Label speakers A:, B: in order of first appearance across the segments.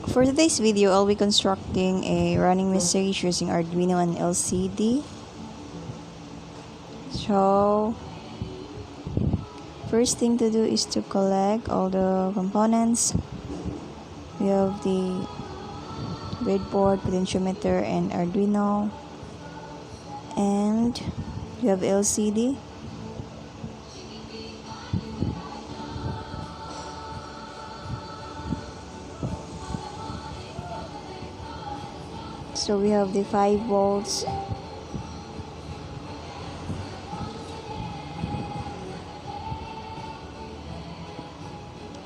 A: For today's video, I'll be constructing a running message using Arduino and LCD. So, first thing to do is to collect all the components. We have the breadboard, potentiometer, and Arduino. And we have LCD. So we have the 5 volts.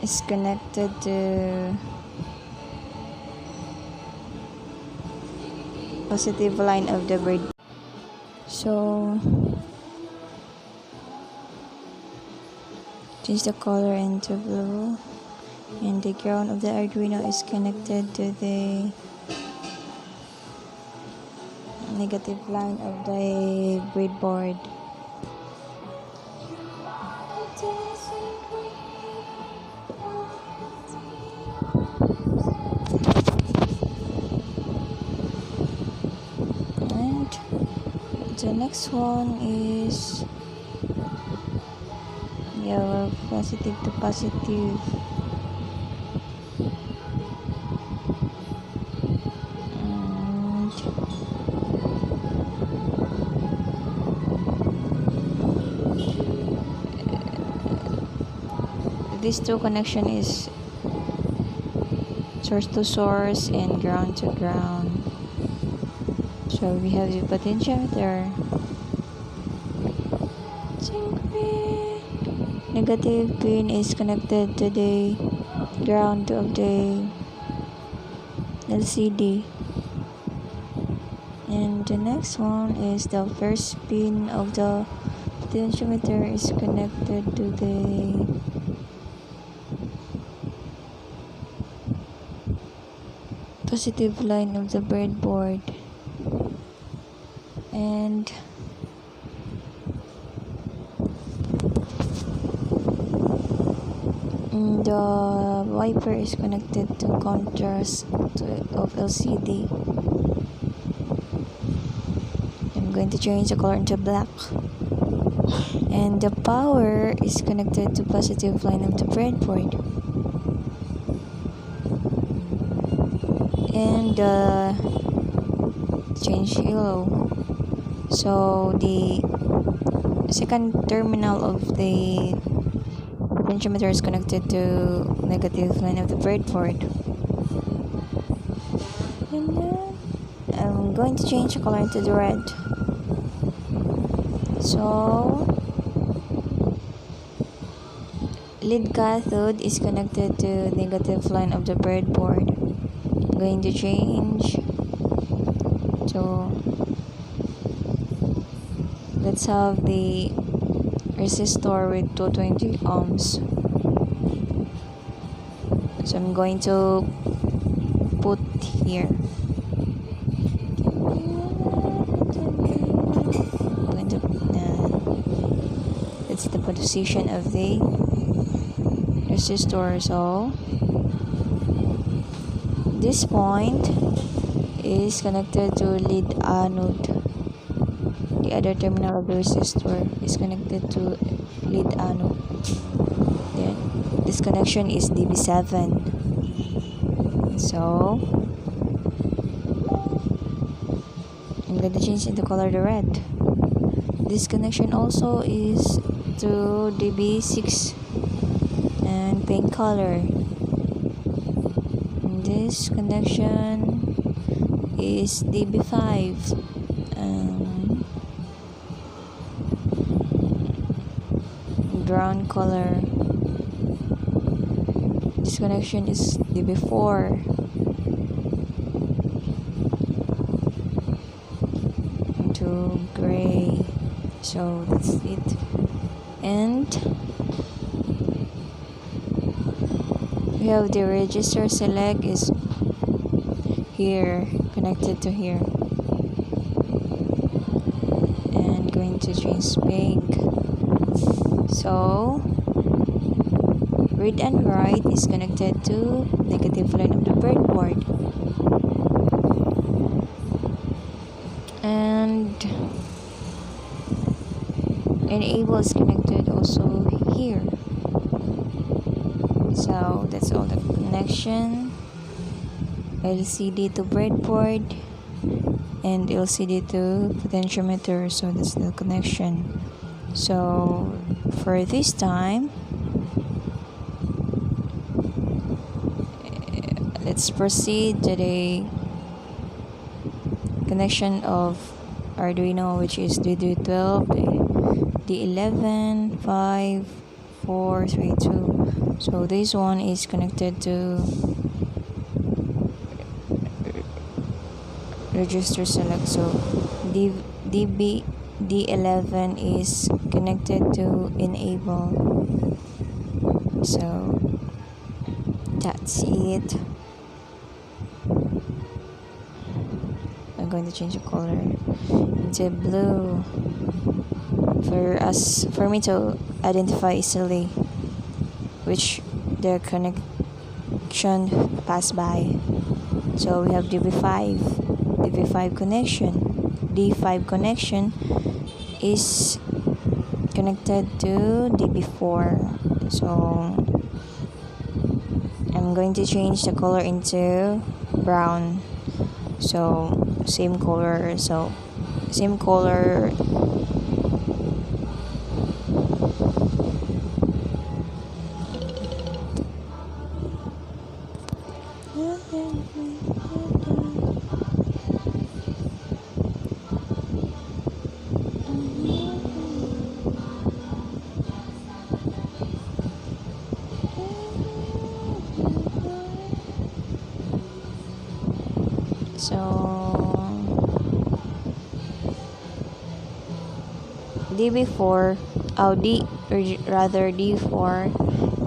A: It's connected to positive line of the bread. So change the color into blue, and the ground of the Arduino is connected to the negative line of the breadboard. And the next one is positive to positive. These two connection is source to source and ground to ground. So we have the potentiometer. Negative pin is connected to the ground of the LCD. And the next one is the first pin of the potentiometer is connected to the positive line of the breadboard. And the wiper is connected to contrast of LCD. I'm going to change the color into black. And the power is connected to positive line of the breadboard. And change yellow. So the second terminal of the potentiometer is connected to negative line of the breadboard. And then I'm going to change the color into the red. So lead cathode is connected to negative line of the breadboard. I'm going to change. So let's have the resistor with 220 ohms. So I'm going to put here. That's the position of the resistor. So this point is connected to lead anode. The other terminal of the resistor is connected to lead anode. Then this connection is DB7. So I'm going to change the color to red. This connection also is to DB6 and pink color. And this connection is DB5. Brown color. This connection is DB4. To gray. So that's it. And we have the register select is here, connected to here. And going to change pink. So read and write is connected to negative line of the breadboard. And enable is connected also here. So that's all the connection. LCD to breadboard and LCD to potentiometer, so that's the connection. So for this time, let's proceed to the connection of Arduino, which is D12, D11, 5, 4, 3, 2. So this one is connected to register select. So D11 is connected to enable. So that's it. I'm going to change the color into blue for me to identify easily which the connection pass by. So we have DV5 connection. D5 connection is connected to DB4. So I'm going to change the color into brown. So same color. So DB4, D4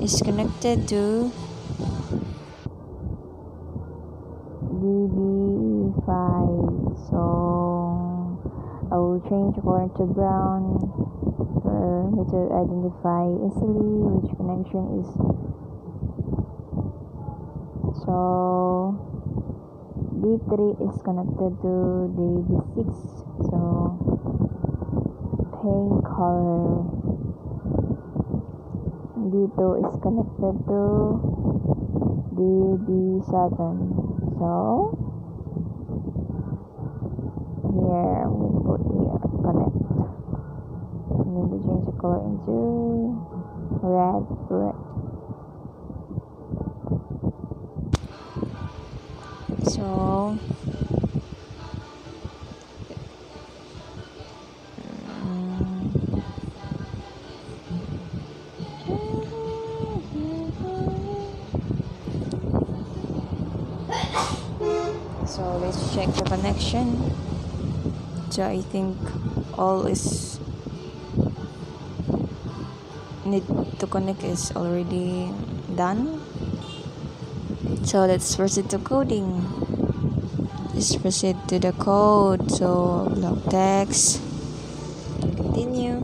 A: is connected to DB5. So I will change the color to brown for me to identify easily which connection is. So D3 is connected to DB6. So pink color. D2 is connected to DB7. So here I'm going to put here connect. I'm going to change the color into red. So so let's check the connection. So I think all is need to connect is already done. So let's proceed to coding. Let's proceed to the code. So block text, continue.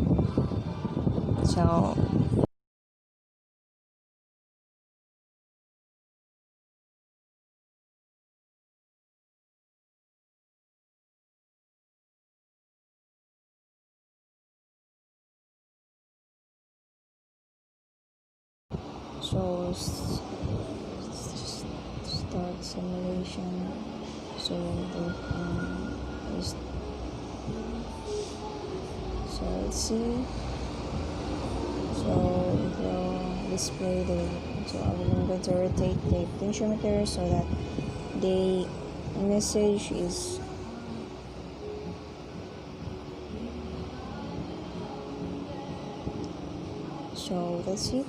A: So start simulation. So let's see. So it will display so I'm going to rotate the potentiometer so that the message is so that's it.